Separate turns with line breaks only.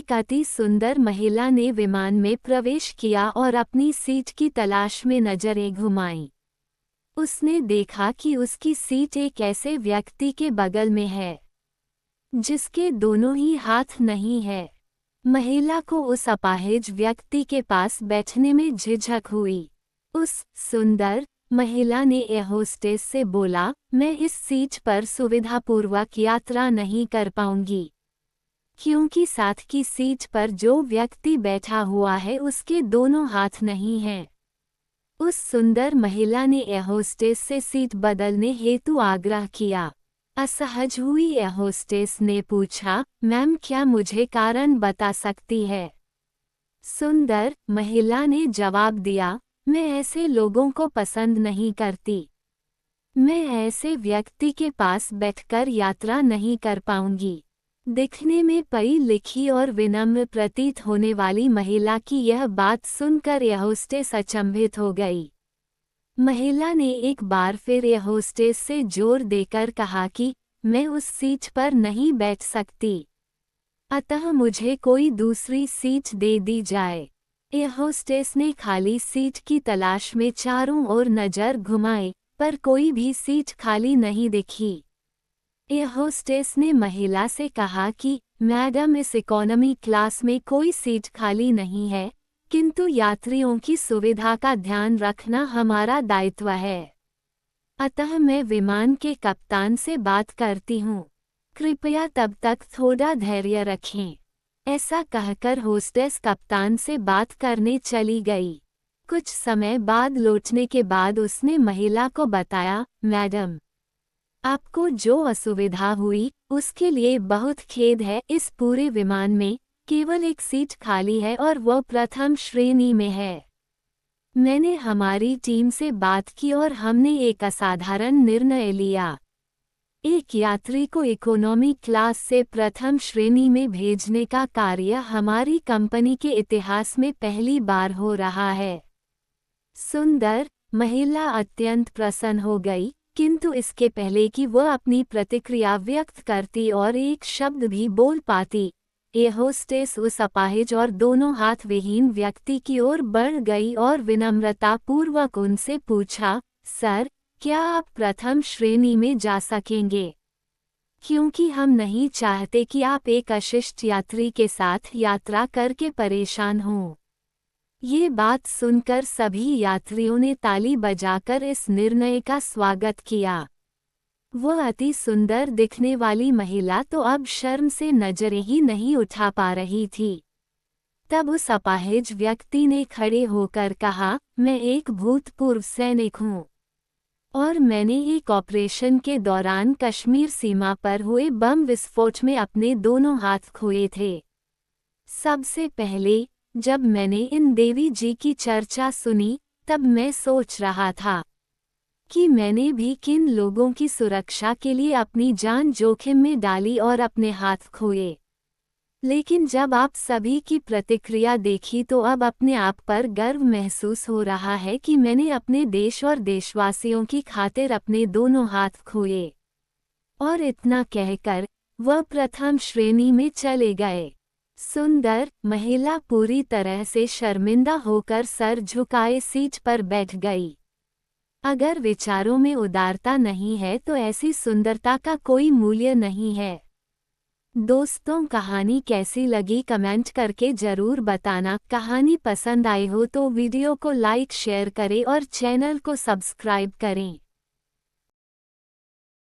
एक अति सुंदर महिला ने विमान में प्रवेश किया और अपनी सीट की तलाश में नजरें घुमाईं। उसने देखा कि उसकी सीट एक ऐसे व्यक्ति के बगल में है जिसके दोनों ही हाथ नहीं है। महिला को उस अपाहिज व्यक्ति के पास बैठने में झिझक हुई। उस सुंदर महिला ने एयर होस्टेस से बोला, मैं इस सीट पर सुविधापूर्वक यात्रा नहीं कर पाऊंगी क्योंकि साथ की सीट पर जो व्यक्ति बैठा हुआ है उसके दोनों हाथ नहीं हैं। उस सुंदर महिला ने एयर होस्टेस से सीट बदलने हेतु आग्रह किया। असहज हुई एयर होस्टेस ने पूछा, मैम क्या मुझे कारण बता सकती है? सुंदर महिला ने जवाब दिया, मैं ऐसे लोगों को पसंद नहीं करती। मैं ऐसे व्यक्ति के पास बैठकर यात्रा नहीं कर पाऊंगी। दिखने में पढ़ी लिखी और विनम्र प्रतीत होने वाली महिला की यह बात सुनकर एयर होस्टेस अचंभित हो गई। महिला ने एक बार फिर एयर होस्टेस से जोर देकर कहा कि मैं उस सीट पर नहीं बैठ सकती, अतः मुझे कोई दूसरी सीट दे दी जाए। एयर होस्टेस ने खाली सीट की तलाश में चारों ओर नजर घुमाई, पर कोई भी सीट खाली नहीं दिखी। एयर होस्टेस ने महिला से कहा कि मैडम, इस इकोनॉमी क्लास में कोई सीट खाली नहीं है, किंतु यात्रियों की सुविधा का ध्यान रखना हमारा दायित्व है। अतः मैं विमान के कप्तान से बात करती हूँ, कृपया तब तक थोड़ा धैर्य रखें। ऐसा कहकर होस्टेस कप्तान से बात करने चली गई। कुछ समय बाद लौटने के बाद उसने महिला को बताया, मैडम, आपको जो असुविधा हुई उसके लिए बहुत खेद है। इस पूरे विमान में केवल एक सीट खाली है और वह प्रथम श्रेणी में है। मैंने हमारी टीम से बात की और हमने एक असाधारण निर्णय लिया। एक यात्री को इकोनॉमी क्लास से प्रथम श्रेणी में भेजने का कार्य हमारी कंपनी के इतिहास में पहली बार हो रहा है। सुंदर महिला अत्यंत प्रसन्न हो गई, किंतु इसके पहले कि वह अपनी प्रतिक्रिया व्यक्त करती और एक शब्द भी बोल पाती, एयर होस्टेस उस अपाहिज और दोनों हाथ विहीन व्यक्ति की ओर बढ़ गई और विनम्रतापूर्वक उनसे पूछा, सर, क्या आप प्रथम श्रेणी में जा सकेंगे? क्योंकि हम नहीं चाहते कि आप एक अशिष्ट यात्री के साथ यात्रा करके परेशान हों। ये बात सुनकर सभी यात्रियों ने ताली बजाकर इस निर्णय का स्वागत किया। वह अति सुंदर दिखने वाली महिला तो अब शर्म से नजरें ही नहीं उठा पा रही थी। तब उस अपाहिज व्यक्ति ने खड़े होकर कहा, मैं एक भूतपूर्व सैनिक हूँ और मैंने एक ऑपरेशन के दौरान कश्मीर सीमा पर हुए बम विस्फोट में अपने दोनों हाथ खोए थे। सबसे पहले जब मैंने इन देवी जी की चर्चा सुनी, तब मैं सोच रहा था कि मैंने भी किन लोगों की सुरक्षा के लिए अपनी जान जोखिम में डाली और अपने हाथ खोए। लेकिन जब आप सभी की प्रतिक्रिया देखी तो अब अपने आप पर गर्व महसूस हो रहा है कि मैंने अपने देश और देशवासियों की खातिर अपने दोनों हाथ खोए। और इतना कहकर वह प्रथम श्रेणी में चले गए। सुंदर महिला पूरी तरह से शर्मिंदा होकर सर झुकाए सीट पर बैठ गई। अगर विचारों में उदारता नहीं है तो ऐसी सुंदरता का कोई मूल्य नहीं है। दोस्तों, कहानी कैसी लगी कमेंट करके ज़रूर बताना। कहानी पसंद आई हो तो वीडियो को लाइक शेयर करें और चैनल को सब्सक्राइब करें।